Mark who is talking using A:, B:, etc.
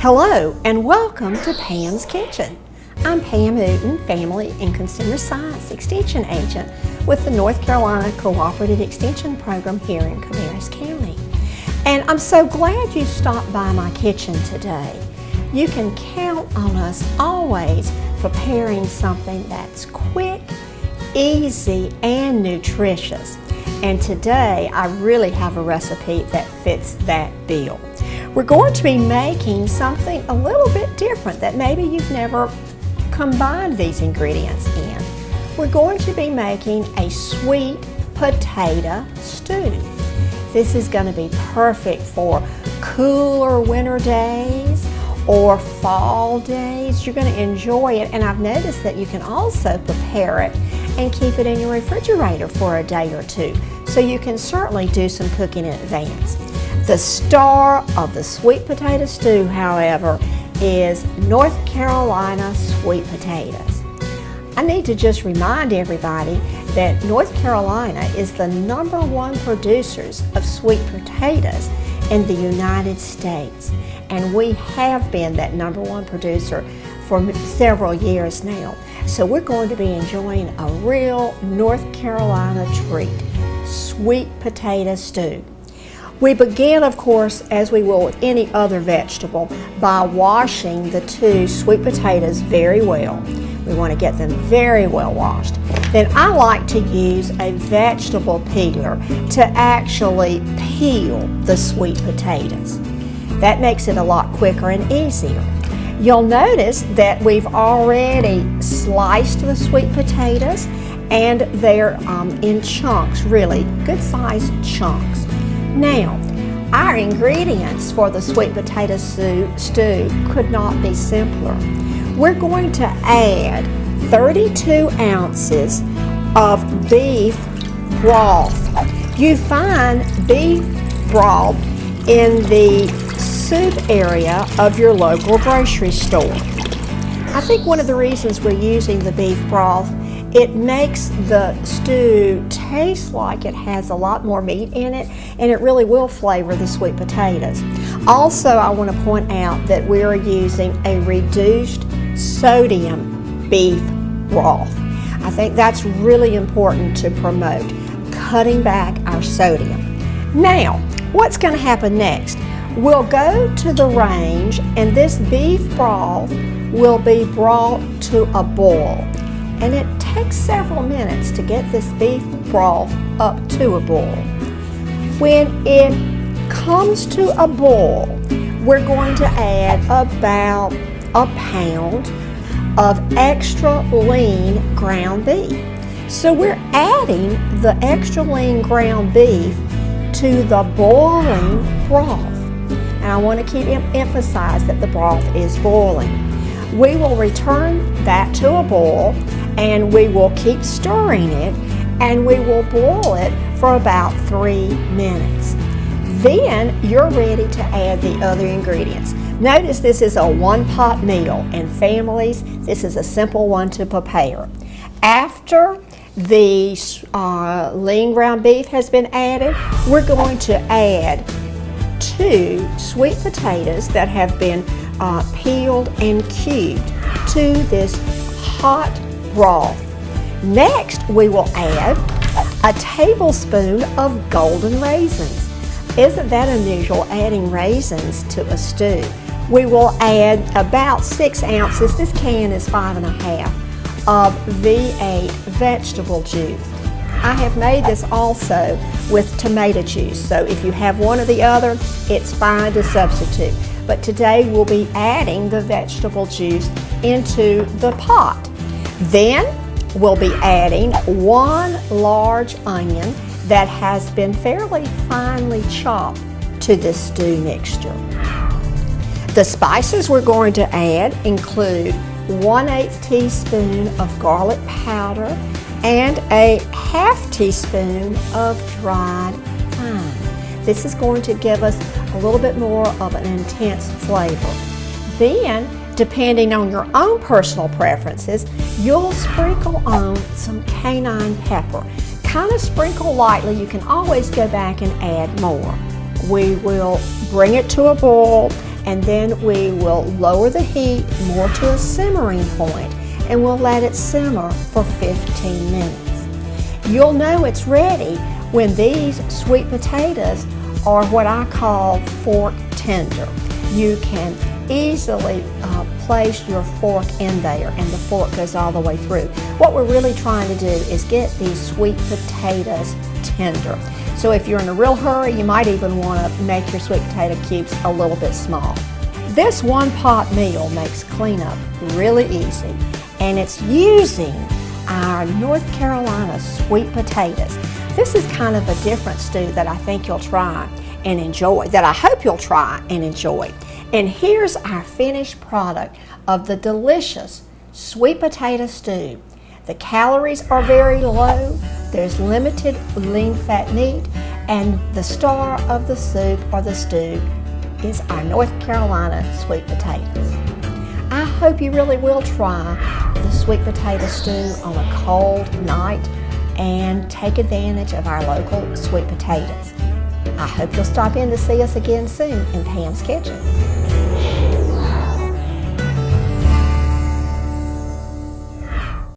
A: Hello and welcome to Pam's Kitchen. I'm Pam Uten, Family and Consumer Science Extension Agent with the North Carolina Cooperative Extension Program here in Cabarrus County. And I'm so glad you stopped by my kitchen today. You can count on us always preparing something that's quick, easy, and nutritious. And today I really have a recipe that fits that bill. We're going to be making something a little bit different that maybe you've never combined these ingredients in. We're going to be making a sweet potato stew. This is going to be perfect for cooler winter days or fall days. You're going to enjoy it, and I've noticed that you can also prepare it and keep it in your refrigerator for a day or two. So you can certainly do some cooking in advance. The star of the sweet potato stew, however, is North Carolina sweet potatoes. I need to just remind everybody that North Carolina is the #1 producers of sweet potatoes in the United States. And we have been that #1 producer for several years now. So we're going to be enjoying a real North Carolina treat, sweet potato stew. We begin, of course, as we will with any other vegetable, by washing the two sweet potatoes very well. We want to get them very well washed. Then I like to use a vegetable peeler to actually peel the sweet potatoes. That makes it a lot quicker and easier. You'll notice that we've already sliced the sweet potatoes, and they're in chunks, really good sized chunks. Now, our ingredients for the sweet potato stew could not be simpler. We're going to add 32 ounces of beef broth. You find beef broth in the soup area of your local grocery store. I think one of the reasons we're using the beef broth, it makes the stew taste like it has a lot more meat in it, and it really will flavor the sweet potatoes. Also, I want to point out that we're using a reduced sodium beef broth. I think that's really important to promote, cutting back our sodium. Now, what's going to happen next? We'll go to the range, and this beef broth will be brought to a boil. And it takes several minutes to get this beef broth up to a boil. When it comes to a boil, we're going to add about a pound of extra lean ground beef. So we're adding the extra lean ground beef to the boiling broth. And I want to keep emphasize that the broth is boiling. We will return that to a boil, and we will keep stirring it, and we will boil it for about 3 minutes. Then you're ready to add the other ingredients. Notice this is a one-pot meal, and families, this is a simple one to prepare. After the lean ground beef has been added, we're going to add 2 sweet potatoes that have been peeled and cubed to this hot broth. Next, we will add a tablespoon of golden raisins. Isn't that unusual, adding raisins to a stew? We will add about 6 ounces, this can is 5.5, of V8 vegetable juice. I have made this also with tomato juice, so if you have one or the other, it's fine to substitute. But today we'll be adding the vegetable juice into the pot. Then we'll be adding 1 large onion that has been fairly finely chopped to this stew mixture. The spices we're going to add include 1/8 teaspoon of garlic powder and a 1/2 teaspoon of dried thyme. This is going to give us a little bit more of an intense flavor. Then, depending on your own personal preferences, you'll sprinkle on some cayenne pepper. Kind of sprinkle lightly, you can always go back and add more. We will bring it to a boil, and then we will lower the heat more to a simmering point, and we'll let it simmer for 15 minutes. You'll know it's ready when these sweet potatoes are what I call fork tender. You can easily place your fork in there and the fork goes all the way through. What we're really trying to do is get these sweet potatoes tender. So if you're in a real hurry, you might even want to make your sweet potato cubes a little bit small. This one pot meal makes cleanup really easy, and it's using our North Carolina sweet potatoes. This is kind of a different stew that I think you'll try and enjoy, that I hope you'll try and enjoy. And here's our finished product of the delicious sweet potato stew. The calories are very low, there's limited lean fat meat, and the star of the soup or the stew is our North Carolina sweet potatoes. I hope you really will try the sweet potato stew on a cold night and take advantage of our local sweet potatoes. I hope you'll stop in to see us again soon in Pam's Kitchen.